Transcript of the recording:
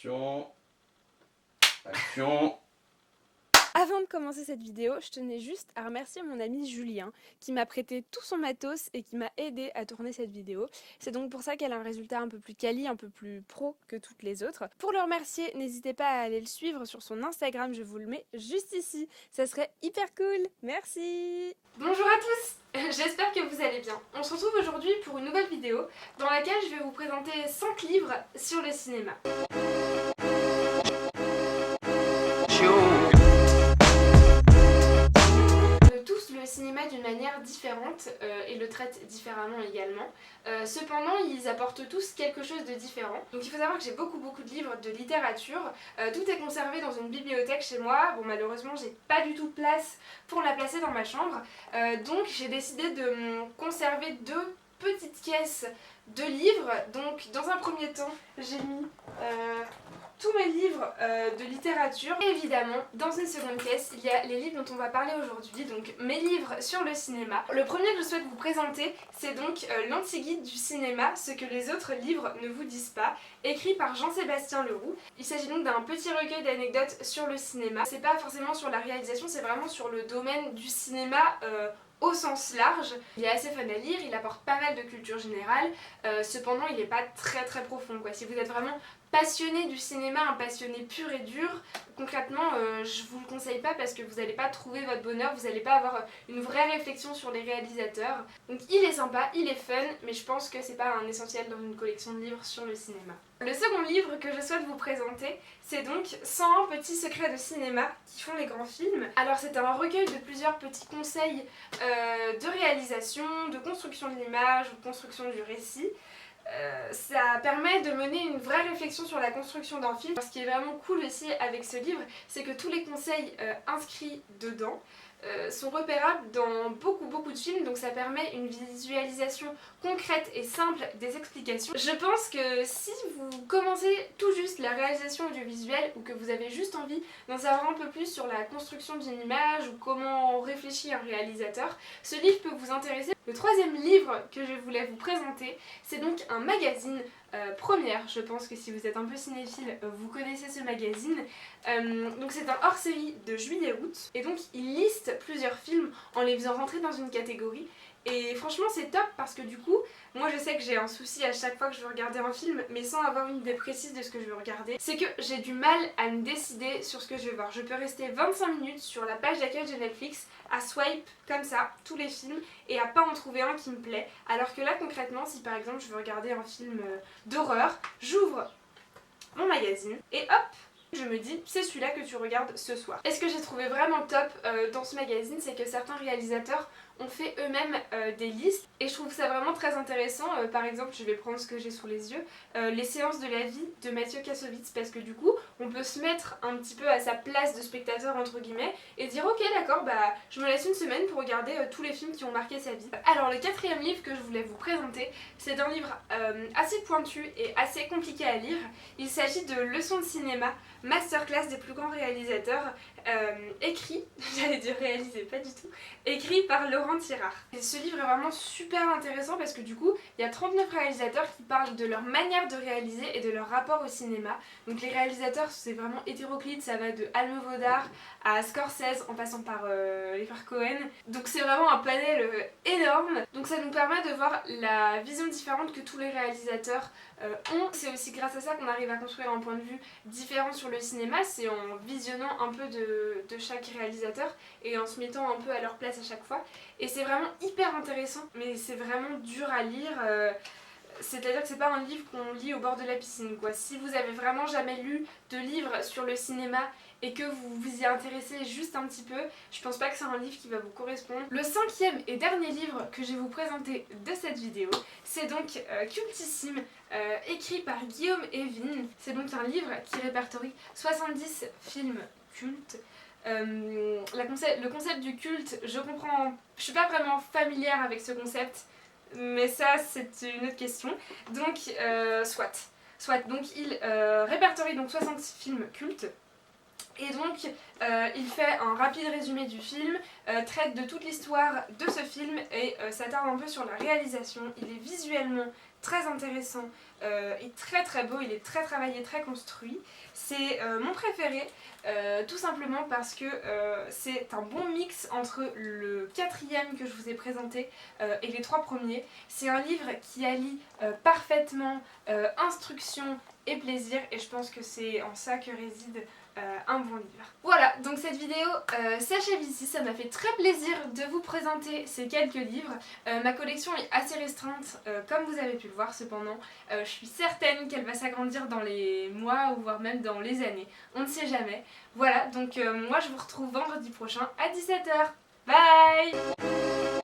Attention. Action. Avant de commencer cette vidéo, je tenais juste à remercier mon ami Julien qui m'a prêté tout son matos et qui m'a aidé à tourner cette vidéo. C'est donc pour ça qu'elle a un résultat un peu plus quali, un peu plus pro que toutes les autres. Pour le remercier, n'hésitez pas à aller le suivre sur son Instagram, je vous le mets juste ici. Ça serait hyper cool. Merci. Bonjour à tous, j'espère que vous allez bien. On se retrouve aujourd'hui pour une nouvelle vidéo dans laquelle je vais vous présenter 5 livres sur le cinéma. Le cinéma d'une manière différente et le traite différemment également. Cependant, ils apportent tous quelque chose de différent. Donc il faut savoir que j'ai beaucoup de livres de littérature. Tout est conservé dans une bibliothèque chez moi. Bon, malheureusement, j'ai pas du tout de place pour la placer dans ma chambre. Donc j'ai décidé de conserver 2 petites caisses de livres. Donc dans un premier temps, j'ai mis tous mes livres de littérature. Et évidemment, dans une seconde caisse, il y a les livres dont on va parler aujourd'hui, donc mes livres sur le cinéma. Le premier que je souhaite vous présenter, c'est donc l'Anti-Guide du cinéma, ce que les autres livres ne vous disent pas, écrit par Jean-Sébastien Leroux. Il s'agit donc d'un petit recueil d'anecdotes sur le cinéma. C'est pas forcément sur la réalisation, c'est vraiment sur le domaine du cinéma au sens large. Il est assez fun à lire, il apporte pas mal de culture générale, cependant il n'est pas très profond quoi. Si vous êtes vraiment passionné du cinéma, un passionné pur et dur, concrètement je vous le conseille pas parce que vous n'allez pas trouver votre bonheur, vous n'allez pas avoir une vraie réflexion sur les réalisateurs. Donc il est sympa, il est fun, mais je pense que c'est pas un essentiel dans une collection de livres sur le cinéma. Le second livre que je souhaite vous présenter, c'est donc 101 petits secrets de cinéma qui font les grands films. Alors c'est un recueil de plusieurs petits conseils de réalisation, de construction de l'image ou de construction du récit. Ça permet de mener une vraie réflexion sur la construction d'un film. Ce qui est vraiment cool aussi avec ce livre, c'est que tous les conseils inscrits dedans sont repérables dans beaucoup de films, donc ça permet une visualisation concrète et simple des explications. Je pense que si vous commencez tout juste la réalisation audiovisuelle ou que vous avez juste envie d'en savoir un peu plus sur la construction d'une image ou comment réfléchit un réalisateur, ce livre peut vous intéresser. Le troisième livre que je voulais vous présenter, c'est donc un magazine Première. Je pense que si vous êtes un peu cinéphile, vous connaissez ce magazine. Donc c'est un hors-série de juillet-août et donc il liste plusieurs films en les faisant rentrer dans une catégorie. Et franchement c'est top parce que du coup, moi je sais que j'ai un souci à chaque fois que je veux regarder un film, mais sans avoir une idée précise de ce que je veux regarder, c'est que j'ai du mal à me décider sur ce que je vais voir. Je peux rester 25 minutes sur la page d'accueil de Netflix à swipe comme ça tous les films et à pas en trouver un qui me plaît, alors que là concrètement si par exemple je veux regarder un film d'horreur, j'ouvre mon magazine et hop, je me dis c'est celui-là que tu regardes ce soir. Et ce que j'ai trouvé vraiment top dans ce magazine, c'est que certains réalisateurs ont fait eux-mêmes des listes et je trouve ça vraiment très intéressant. Par exemple, je vais prendre ce que j'ai sous les yeux, les séances de la vie de Mathieu Kassovitz, parce que du coup on peut se mettre un petit peu à sa place de spectateur entre guillemets et dire ok d'accord, bah je me laisse une semaine pour regarder tous les films qui ont marqué sa vie. Alors le quatrième livre que je voulais vous présenter, c'est un livre assez pointu et assez compliqué à lire. Il s'agit de Leçons de cinéma, masterclass des plus grands réalisateurs, écrit, j'allais dire réalisé, pas du tout, écrit par Laurent Tirard. Et ce livre est vraiment super intéressant parce que du coup, il y a 39 réalisateurs qui parlent de leur manière de réaliser et de leur rapport au cinéma. Donc les réalisateurs, c'est vraiment hétéroclite, ça va de Almodovar à Scorsese en passant par les frères Cohen. Donc c'est vraiment un panel énorme. Donc ça nous permet de voir la vision différente que tous les réalisateurs ont. C'est aussi grâce à ça qu'on arrive à construire un point de vue différent sur le cinéma, c'est en visionnant un peu de chaque réalisateur et en se mettant un peu à leur place à chaque fois. Et c'est vraiment hyper intéressant, mais c'est vraiment dur à lire. C'est-à-dire que c'est pas un livre qu'on lit au bord de la piscine quoi. Si vous avez vraiment jamais lu de livre sur le cinéma et que vous vous y intéressez juste un petit peu, je pense pas que c'est un livre qui va vous correspondre. Le cinquième et dernier livre que je vais vous présenter de cette vidéo, c'est donc Cultissime, écrit par Guillaume Evin. C'est donc un livre qui répertorie 70 films cultes. Le concept du culte, je suis pas vraiment familière avec ce concept, mais ça c'est une autre question. Donc soit donc il répertorie donc 60 films cultes. Et donc il fait un rapide résumé du film, traite de toute l'histoire de ce film et s'attarde un peu sur la réalisation. Il est visuellement très intéressant et très très beau, il est très travaillé, très construit. C'est mon préféré, tout simplement parce que c'est un bon mix entre le 4e que je vous ai présenté et les 3 premiers. C'est un livre qui allie parfaitement instruction et plaisir, et je pense que c'est en ça que réside un bon livre. Voilà, donc cette vidéo s'achève ici. Ça m'a fait très plaisir de vous présenter ces quelques livres. Ma collection est assez restreinte, comme vous avez pu le voir. Cependant, je suis certaine qu'elle va s'agrandir dans les mois ou voire même dans les années. On ne sait jamais. Voilà, donc moi je vous retrouve vendredi prochain à 17 h. Bye!